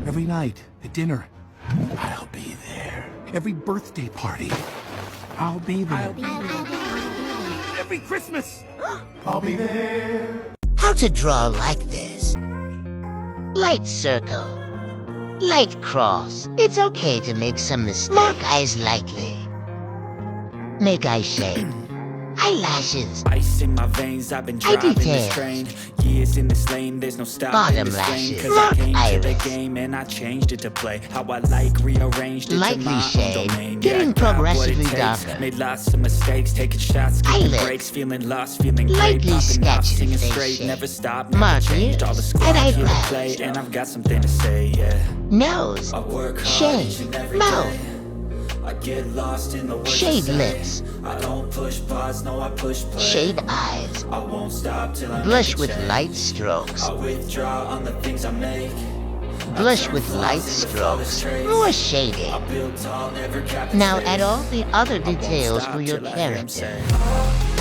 Every night at dinner, I'll be there. Every birthday party, I'll be there. Every Christmas, I'll be there. How to draw like this? Light circle, light cross. It's okay to make some mistakes. Mark eyes lightly. Make eye shape. Eyelashes. Ice in my veins, I've been driving this train. Years in this lane, there's no stopping this lane. Cause I came to the game and I changed it to play how I like, rearranged it to my own domain. Getting progressively darker. Made lots of mistakes, taking shots, skipping breaks, feeling lost, feeling great, popping off, singing straight, never stop, never changed. All the squad here to play, and I've got something to say, yeah. Nose, I work hard shade, each and every mouth. day. I get lost in the words Shade you say. lips. I don't push pause, no I push play. Shade eyes. I won't stop till I Blush make a with change. light strokes. I withdraw on the things I make. Blush with light strokes. More shading. I build tall, never cap Now add all the other details for your character.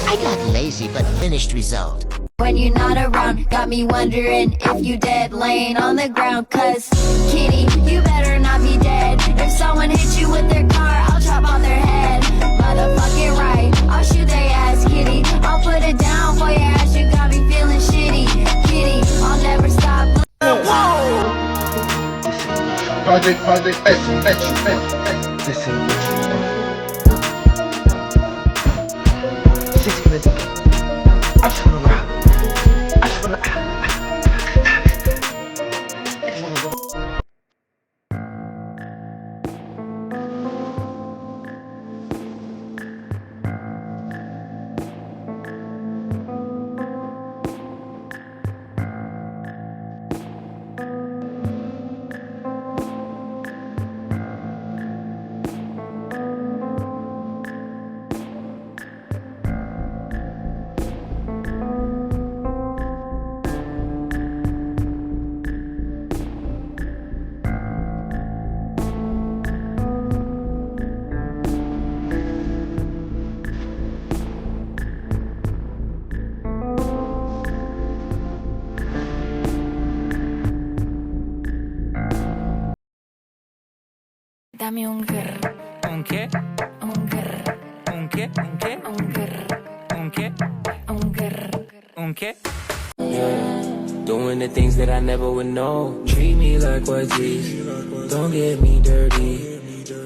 I got lazy but finished result. When you're not around, got me wondering if you dead, laying on the ground. Cause, kitty, you better not be dead. If someone hits you with their car, I'll chop off their head. Motherfucking right, I'll shoot their ass, kitty. I'll put it down for your ass, you got me feeling shitty. Kitty, I'll never stop. Whoa! Project, listen. I just wanna rap. I just wanna. Dame un grr. ¿Un qué? Un grr. ¿Un qué? ¿Un qué? Un grr. ¿Un qué? Un grr. ¿Un qué? Doing the things that I never would know. Treat me like what's don't get me dirty.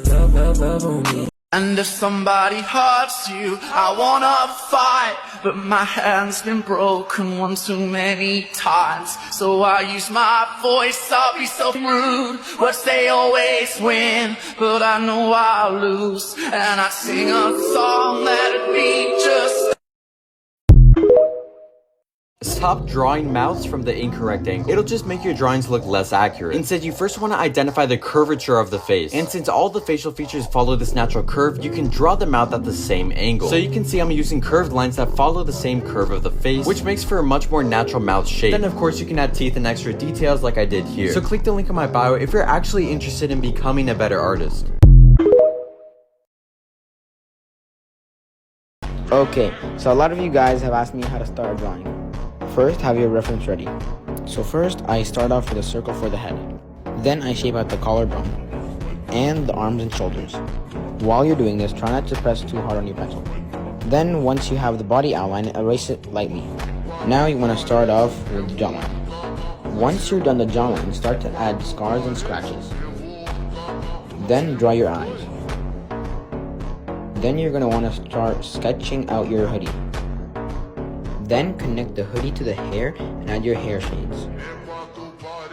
Love on me. And if somebody hurts you, I wanna fight. But my hand's been broken one too many times. So I use my voice, I'll be so rude. Words they always win, but I know I'll lose. And I sing a song that'd be just. Stop drawing mouths from the incorrect angle. It'll just make your drawings look less accurate. Instead, you first want to identify the curvature of the face. And since all the facial features follow this natural curve, you can draw the mouth at the same angle. So you can see I'm using curved lines that follow the same curve of the face, which makes for a much more natural mouth shape. Then of course you can add teeth and extra details like I did here. So click the link in my bio if you're actually interested in becoming a better artist. Okay, so a lot of you guys have asked me how to start a drawing. First, have your reference ready. So first, I start off with a circle for the head. Then I shape out the collarbone and the arms and shoulders. While you're doing this, try not to press too hard on your pencil. Then once you have the body outline, erase it lightly. Now you want to start off with the jawline. Once you're done the jawline, start to add scars and scratches. Then draw your eyes. Then you're going to want to start sketching out your hoodie. Then connect the hoodie to the hair and add your hair shades.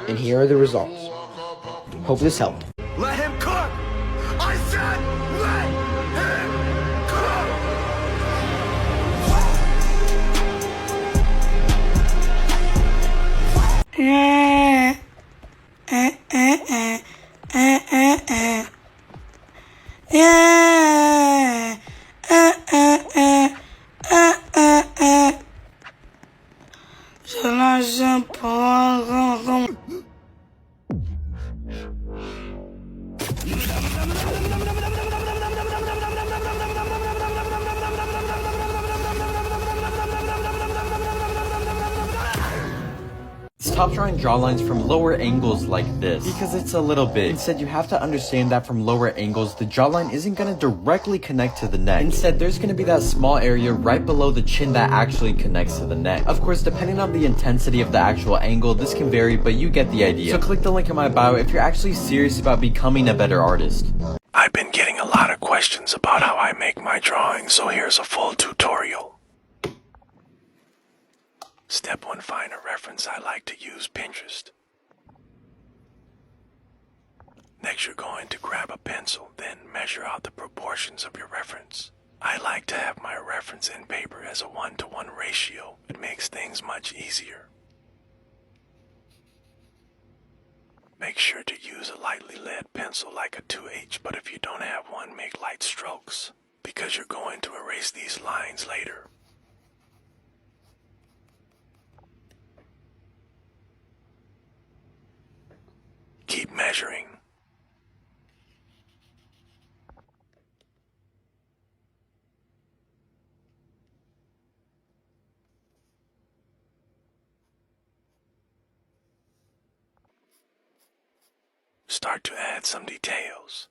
And here are the results. Hope this helped. Let him cook! I said let him cook! Stop drawing jawlines from lower angles like this, because it's a little big. Instead, you have to understand that from lower angles, the jawline isn't going to directly connect to the neck. Instead, there's going to be that small area right below the chin that actually connects to the neck. Of course, depending on the intensity of the actual angle, this can vary, but you get the idea. So click the link in my bio if you're actually serious about becoming a better artist. I've been getting a lot of questions about how I make my drawings, so here's a full tutorial. Step 1, find a reference. I like to use Pinterest. Next, you're going to grab a pencil, then measure out the proportions of your reference. I like to have my reference in paper as a 1-to-1 ratio. It makes things much easier. Make sure to use a lightly lead pencil like a 2H, but if you don't have one, make light strokes, because you're going to erase these lines later. Keep measuring. Start to add some details.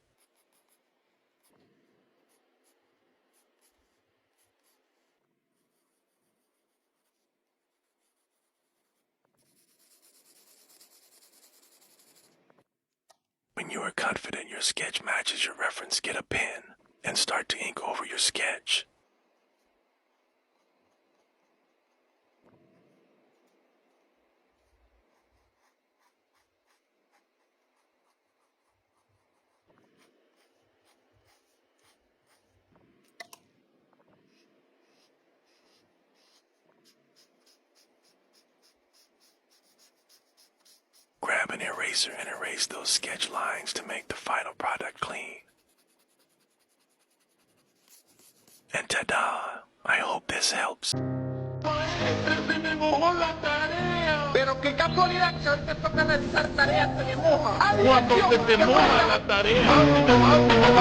When you are confident your sketch matches your reference, get a pen and start to ink over your sketch. Grab an eraser and erase those sketch lines to make the final product clean. And ta-da! I hope this helps. Pero qué casualidad que hoy te toca realizar tareas de dibujo. Cuando se te moja la tarea.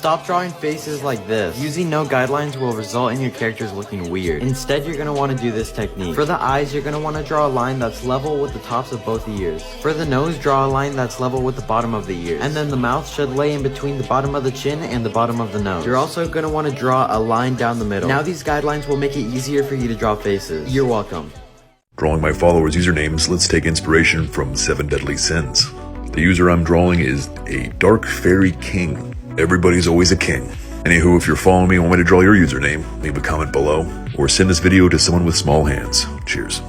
Stop drawing faces like this. Using no guidelines will result in your characters looking weird. Instead, you're going to want to do this technique. For the eyes, you're going to want to draw a line that's level with the tops of both the ears. For the nose, draw a line that's level with the bottom of the ears. And then the mouth should lay in between the bottom of the chin and the bottom of the nose. You're also going to want to draw a line down the middle. Now these guidelines will make it easier for you to draw faces. You're welcome. Drawing my followers' usernames, let's take inspiration from 7 Deadly Sins. The user I'm drawing is a Dark Fairy King. Everybody's always a king. Anywho, if you're following me and want me to draw your username, leave a comment below, or send this video to someone with small hands. Cheers.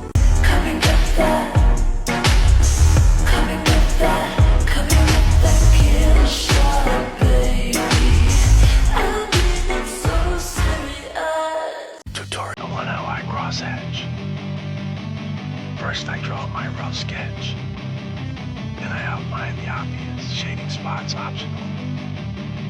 Tutorial on how I cross hatch. First I draw my rough sketch. Then I outline the obvious, shading spots optional.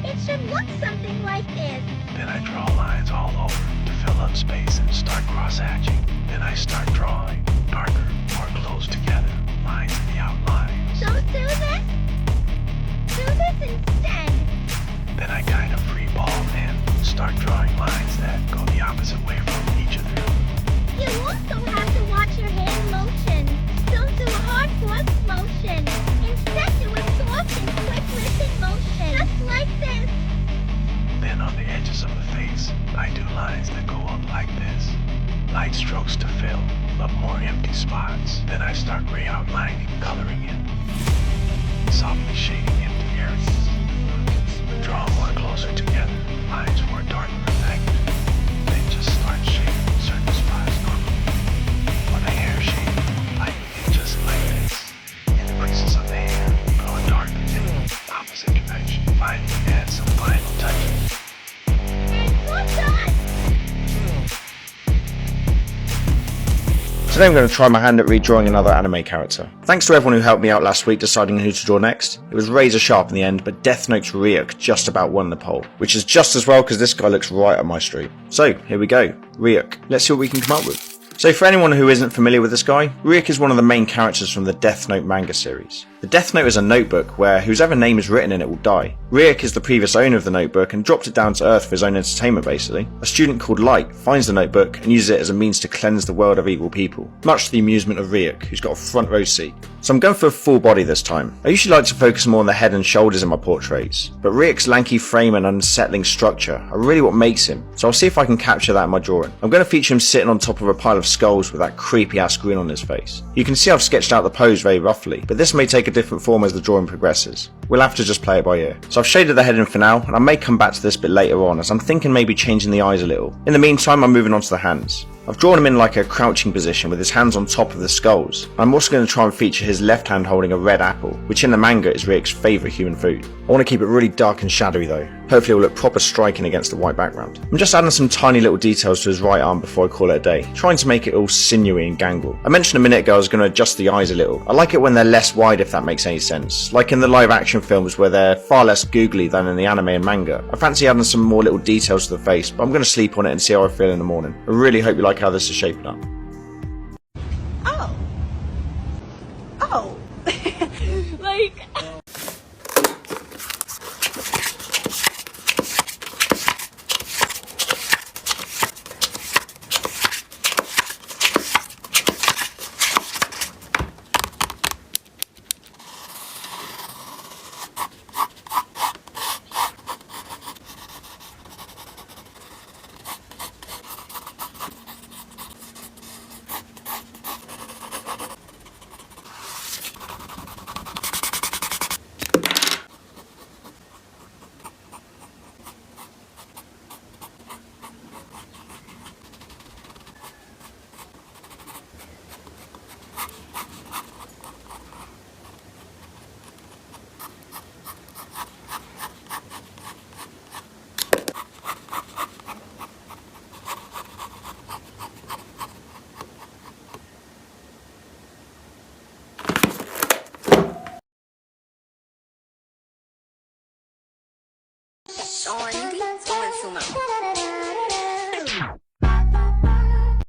It should look something like this. Then I draw lines all over to fill up space and start cross-hatching. Then I start drawing darker, more close together lines in the outlines. Don't do this. Do this instead. Then I kind of free ball and start drawing lines that go the opposite way from each other. You also have to watch your hand motion. Don't do a hard force motion. Instead do a soft and quick lifted motion. Just like this. Then on the edges of the face, I do lines that go up like this. Light strokes to fill up more empty spots. Then I start re-outlining, coloring in. Softly shading empty areas. Draw more closer together. Lines for a darker effect. Then just start shading certain spots normally. For the hair shading, I begin just like this. In the creases of the hair, draw a dark and opposite connection. Finally add some final touches. Today I'm going to try my hand at redrawing another anime character. Thanks to everyone who helped me out last week deciding who to draw next. It was razor sharp in the end, but Death Note's Ryuk just about won the poll. Which is just as well because this guy looks right up my street. So, here we go. Ryuk. Let's see what we can come up with. So for anyone who isn't familiar with this guy, Ryuk is one of the main characters from the Death Note manga series. The Death Note is a notebook where whoever name is written in it will die. Ryuk is the previous owner of the notebook and dropped it down to Earth for his own entertainment basically. A student called Light finds the notebook and uses it as a means to cleanse the world of evil people, much to the amusement of Ryuk, who's got a front row seat. So I'm going for a full body this time. I usually like to focus more on the head and shoulders in my portraits, but Ryuk's lanky frame and unsettling structure are really what makes him, so I'll see if I can capture that in my drawing. I'm going to feature him sitting on top of a pile of skulls with that creepy ass grin on his face. You can see I've sketched out the pose very roughly, but this may take a different form as the drawing progresses. We'll have to just play it by ear. So I've shaded the head in for now, and I may come back to this bit later on as I'm thinking maybe changing the eyes a little. In the meantime, I'm moving on to the hands. I've drawn him in like a crouching position with his hands on top of the skulls. I'm also going to try and feature his left hand holding a red apple, which in the manga is Ryuk's favourite human food. I want to keep it really dark and shadowy though. Hopefully it will look proper striking against the white background. I'm just adding some tiny little details to his right arm before I call it a day, trying to make it all sinewy and gangle. I mentioned a minute ago I was going to adjust the eyes a little. I like it when they're less wide if that makes any sense, like in the live action films where they're far less googly than in the anime and manga. I fancy adding some more little details to the face, but I'm going to sleep on it and see how I feel in the morning. I really hope you like how this is shaping up. Oh. Like...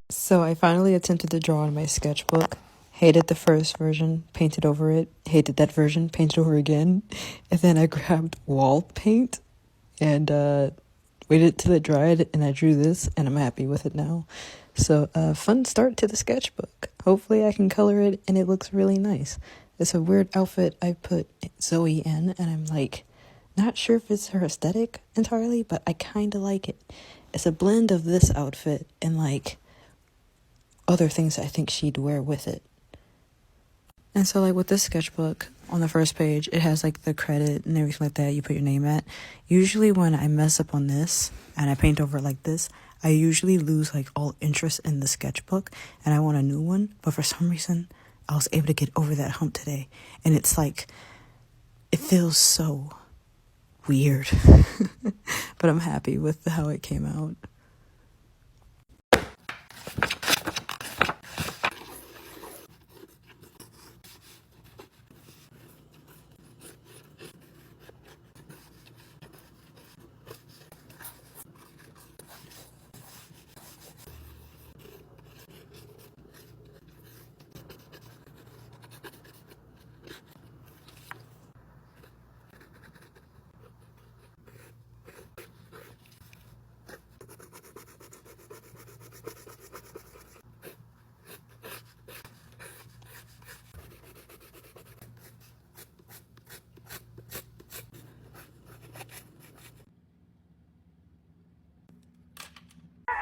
So I finally attempted to draw in my sketchbook. Hated the first version, painted over it. Hated that version, painted over again. And then I grabbed wall paint and waited till it dried, and I drew this, and I'm happy with it now. So fun start to the sketchbook. Hopefully I can color it and it looks really nice. It's a weird outfit I put Zoe in, and I'm like not sure if it's her aesthetic entirely, but I kind of like it. It's a blend of this outfit and like other things I think she'd wear with it. And so like with this sketchbook, on the first page, it has like the credit and everything like that you put your name at. Usually when I mess up on this and I paint over it like this, I usually lose like all interest in the sketchbook and I want a new one. But for some reason, I was able to get over that hump today. And it's like, it feels so weird. But I'm happy with how it came out.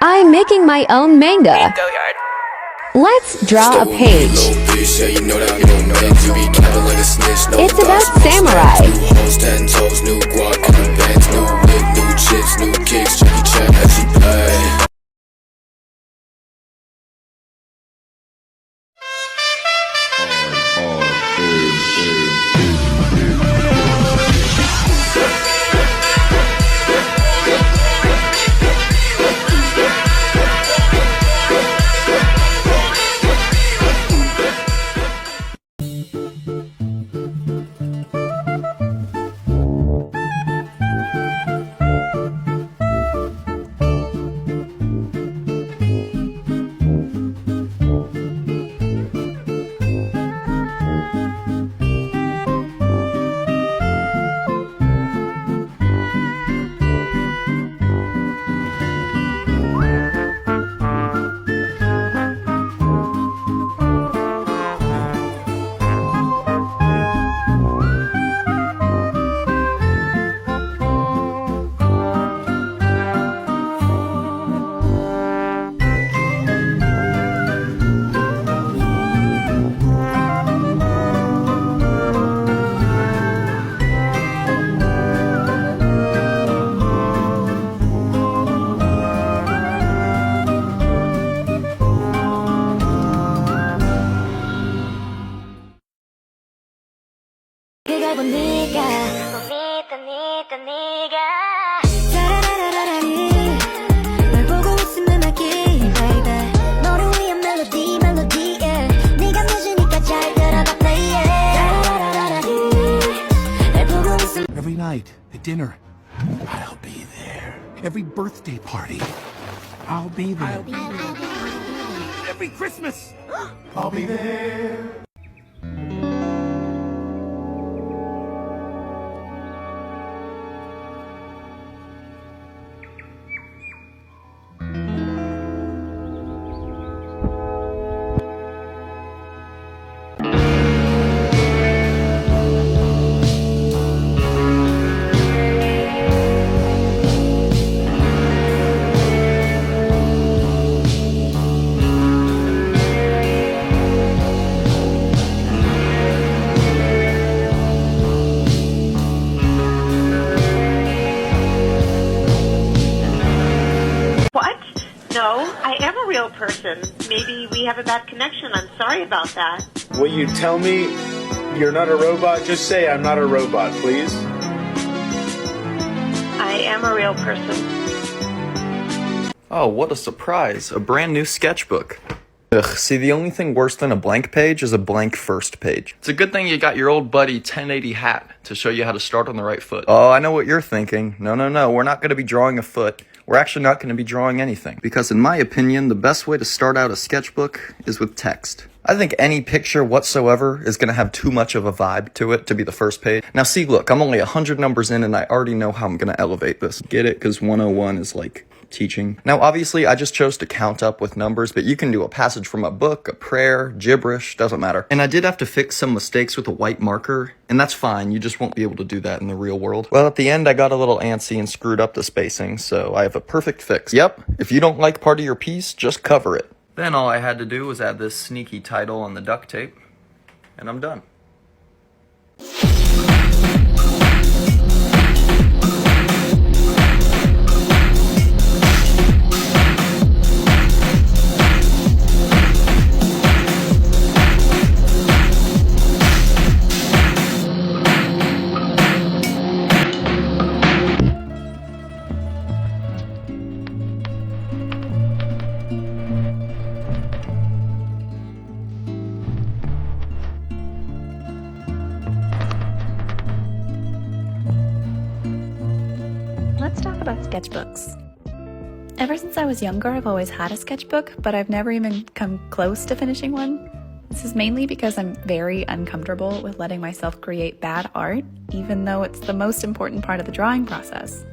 I'm making my own manga. Let's draw a page. It's about samurai. Every night at dinner, I'll be there. Every birthday party, I'll be there. Every Christmas, I'll be there. I am a real person. Maybe we have a bad connection. I'm sorry about that. Will you tell me you're not a robot? Just say I'm not a robot, please. I am a real person. Oh, what a surprise. A brand new sketchbook. Ugh, see, the only thing worse than a blank page is a blank first page. It's a good thing you got your old buddy 1080 hat to show you how to start on the right foot. Oh, I know what you're thinking. No, we're not going to be drawing a foot. we're actually not going to be drawing anything. Because in my opinion, the best way to start out a sketchbook is with text. I think any picture whatsoever is going to have too much of a vibe to it to be the first page. Now see, look, I'm only 100 numbers in and I already know how I'm going to elevate this. Get it? Because 101 is like teaching. Now obviously I just chose to count up with numbers, but you can do a passage from a book, a prayer, gibberish, doesn't matter. And I did have to fix some mistakes with a white marker, and that's fine, you just won't be able to do that in the real world. Well, at the end I got a little antsy and screwed up the spacing, so I have a perfect fix. Yep, if you don't like part of your piece, just cover it. Then all I had to do was add this sneaky title on the duct tape, and I'm done. Let's talk about sketchbooks. Ever since I was younger, I've always had a sketchbook, but I've never even come close to finishing one. This is mainly because I'm very uncomfortable with letting myself create bad art, even though it's the most important part of the drawing process.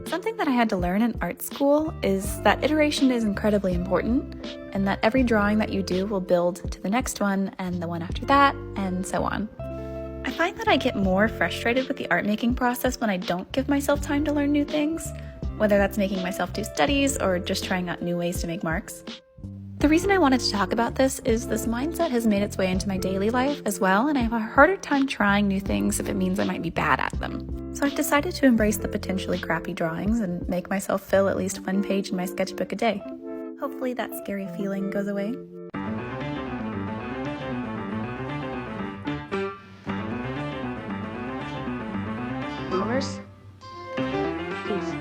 Something that I had to learn in art school is that iteration is incredibly important, and that every drawing that you do will build to the next one, and the one after that, and so on. I find that I get more frustrated with the art making process when I don't give myself time to learn new things, whether that's making myself do studies or just trying out new ways to make marks. The reason I wanted to talk about this is this mindset has made its way into my daily life as well, and I have a harder time trying new things if it means I might be bad at them. So I've decided to embrace the potentially crappy drawings and make myself fill at least one page in my sketchbook a day. Hopefully that scary feeling goes away. Numbers? Please.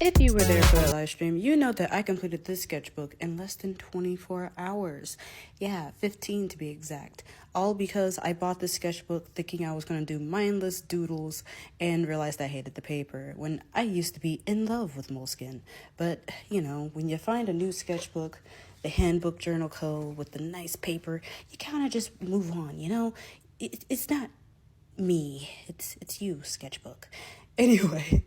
If you were there for the live stream, you know that I completed this sketchbook in less than 24 hours. Yeah, 15 to be exact. All because I bought this sketchbook thinking I was going to do mindless doodles and realized I hated the paper when I used to be in love with Moleskine. But, you know, when you find a new sketchbook, the handbook journal code with the nice paper, you kind of just move on, you know? It's not me, it's you, sketchbook. Anyway.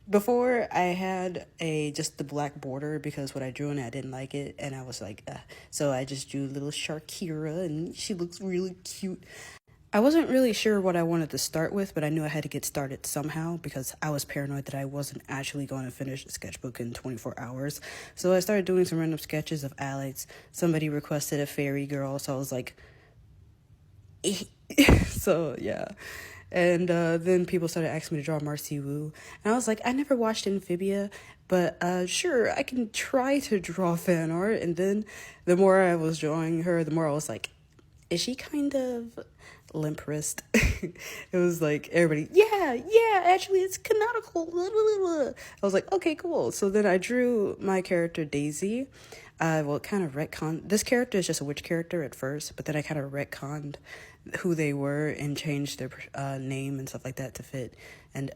Before I had just the black border because what I drew and I didn't like it, and I was like, so I just drew little Shakira and she looks really cute. I wasn't really sure what I wanted to start with, but I knew I had to get started somehow because I was paranoid that I wasn't actually going to finish the sketchbook in 24 hours. So I started doing some random sketches of Alex. Somebody requested a fairy girl, so I was like, so yeah. And then people started asking me to draw Marcy Wu. And I was like, I never watched Amphibia, but sure, I can try to draw fan art. And then the more I was drawing her, the more I was like, is she kind of limp wrist? It was like, everybody, yeah, actually, it's canonical. I was like, okay, cool. So then I drew my character Daisy. Kind of retconned. This character is just a witch character at first, but then I kind of retconned who they were and changed their name and stuff like that to fit. And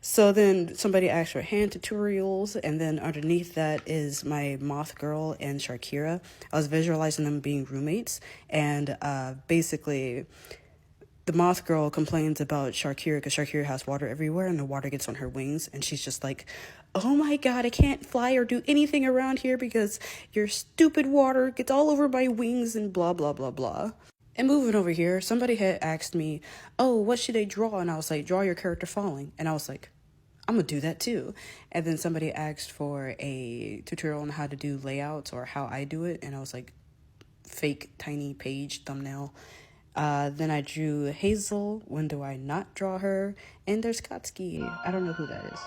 so then somebody asked for hand tutorials, and then underneath that is my Moth Girl and Shakira. I was visualizing them being roommates, and basically the Moth Girl complains about Shakira because Shakira has water everywhere and the water gets on her wings, and she's just like, oh my god, I can't fly or do anything around here because your stupid water gets all over my wings and blah blah blah blah. And moving over here, somebody had asked me, oh, what should I draw? And I was like, draw your character falling. And I was like, I'm gonna do that too. And then somebody asked for a tutorial on how to do layouts or how I do it, and I was like, fake tiny page thumbnail. Then I drew Hazel. When do I not draw her? And there's Kotsky. I don't know who that is.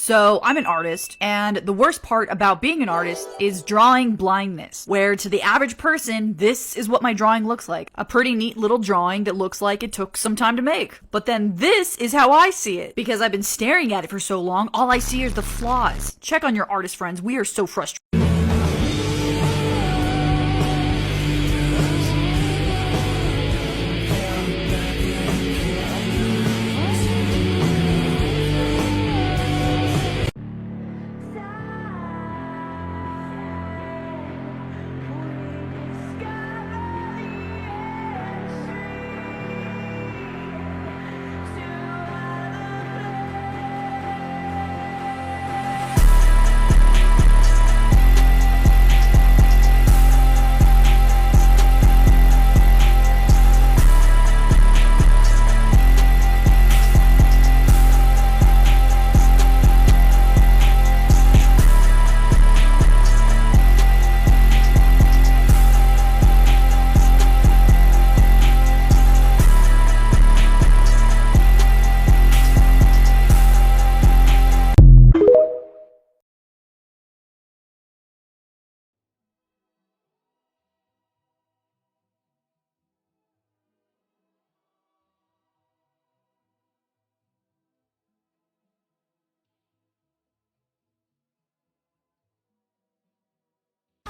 So I'm an artist, and the worst part about being an artist is drawing blindness, where to the average person, this is what my drawing looks like. A pretty neat little drawing that looks like it took some time to make. But then this is how I see it. Because I've been staring at it for so long, all I see is the flaws. Check on your artist friends, we are so frustrated.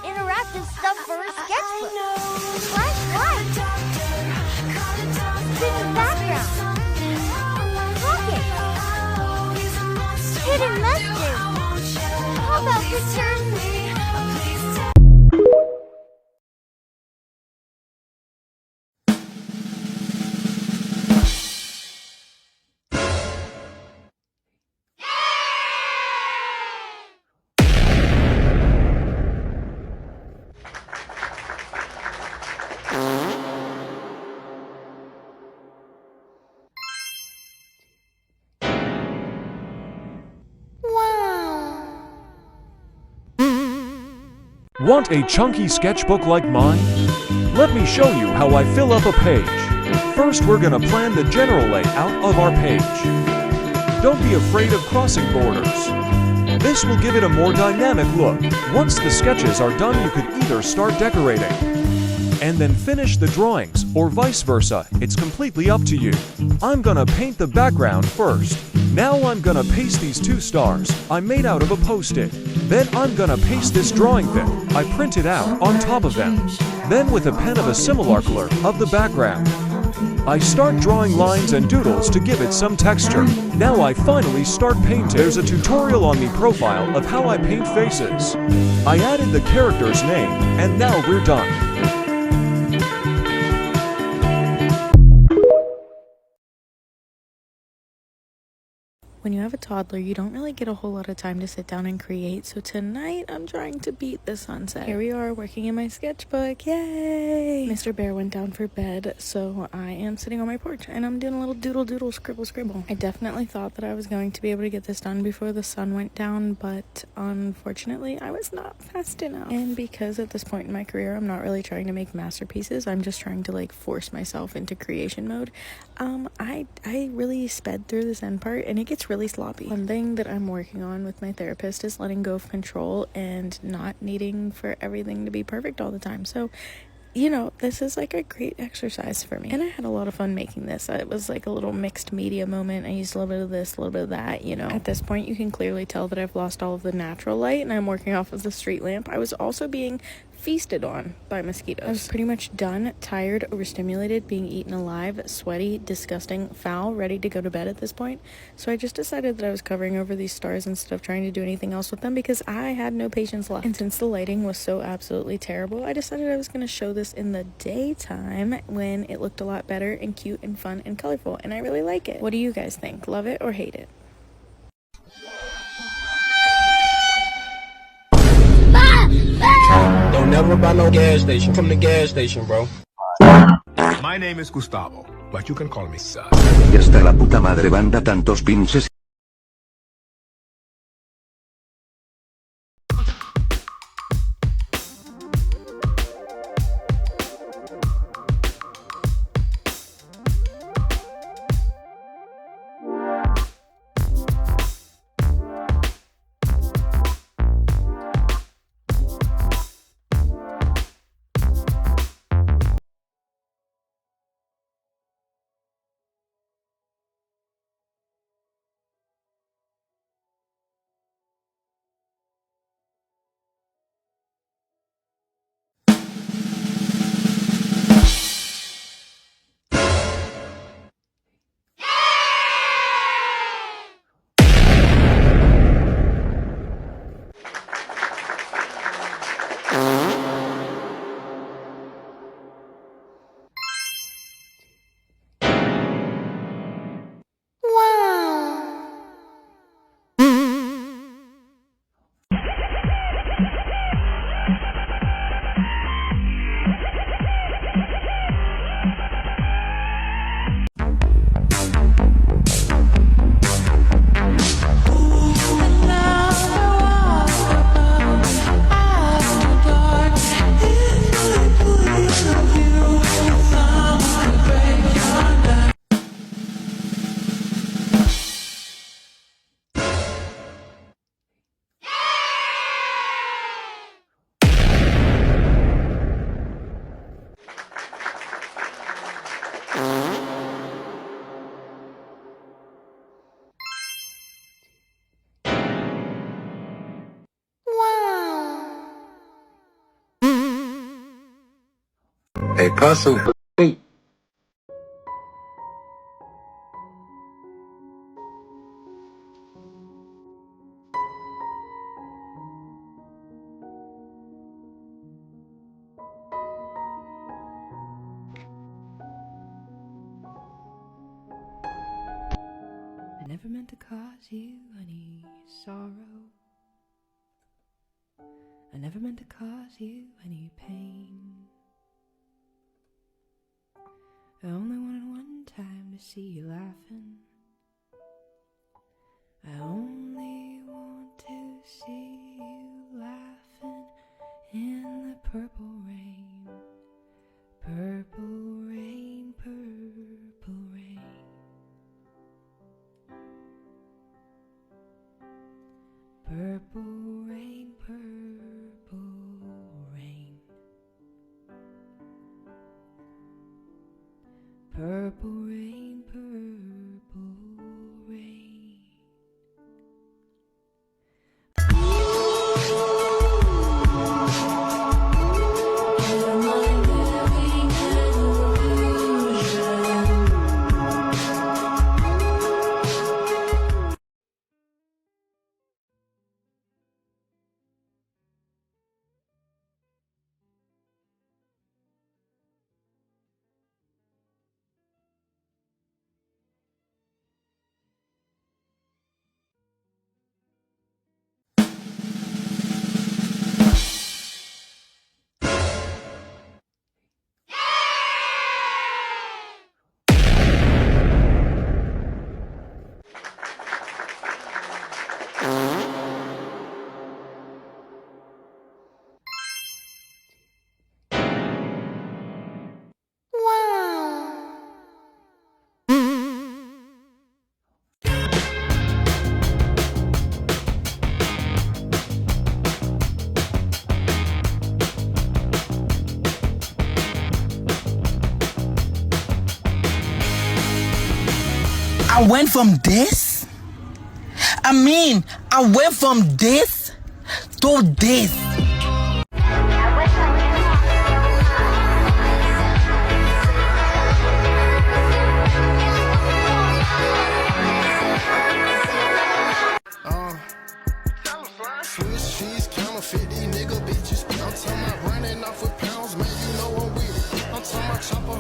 Interactive stuff for a sketchbook. Flashlight. Hidden background. Pocket. Hidden message. How about pictures? Want a chunky sketchbook like mine? Let me show you how I fill up a page. First, we're gonna plan the general layout of our page. Don't be afraid of crossing borders. This will give it a more dynamic look. Once the sketches are done, you could either start decorating and then finish the drawings, or vice versa. It's completely up to you. I'm gonna paint the background first. Now I'm gonna paste these two stars I made out of a post-it. Then I'm gonna paste this drawing that I printed out on top of them. Then with a pen of a similar color of the background, I start drawing lines and doodles to give it some texture. Now I finally start painting. There's a tutorial on the profile of how I paint faces. I added the character's name, and now we're done. When you have a toddler, you don't really get a whole lot of time to sit down and create, so tonight I'm trying to beat the sunset. Here we are working in my sketchbook, yay! Mr. Bear went down for bed, so I am sitting on my porch and I'm doing a little doodle scribble. I definitely thought that I was going to be able to get this done before the sun went down, but unfortunately I was not fast enough. And because at this point in my career I'm not really trying to make masterpieces, I'm just trying to like force myself into creation mode, I really sped through this end part and it gets really sloppy. One thing that I'm working on with my therapist is letting go of control and not needing for everything to be perfect all the time. So, you know, this is like a great exercise for me. And I had a lot of fun making this. It was like a little mixed media moment. I used a little bit of this, a little bit of that, you know. At this point, you can clearly tell that I've lost all of the natural light and I'm working off of the street lamp. I was also being feasted on by mosquitoes. I was pretty much done, tired, overstimulated, being eaten alive, sweaty, disgusting, foul, ready to go to bed at this point. So I just decided that I was covering over these stars instead of trying to do anything else with them because I had no patience left. And since the lighting was so absolutely terrible, I decided I was going to show this in the daytime when it looked a lot better and cute and fun and colorful, and I really like it. What do you guys think? Love it or hate it? Don't never buy no gas station from the gas station, bro. My name is Gustavo, but you can call me Sal. Y hasta la puta madre banda tantos pinches. Hey, puzzle. Wait. I never meant to cause you any sorrow. I never meant to cause you any pain. I only wanted one time to see you laughing. I only want to see you laughing in the purple rain. Purple rain, purple rain. Purple rain, purple rain. Purple rain, purple rain. I went from this. I went from this to this. Swiss cheese, counterfeit, these nigga bitches. I'm talking about running off with pounds, man, you know I'm with it. I'm talking about chopper,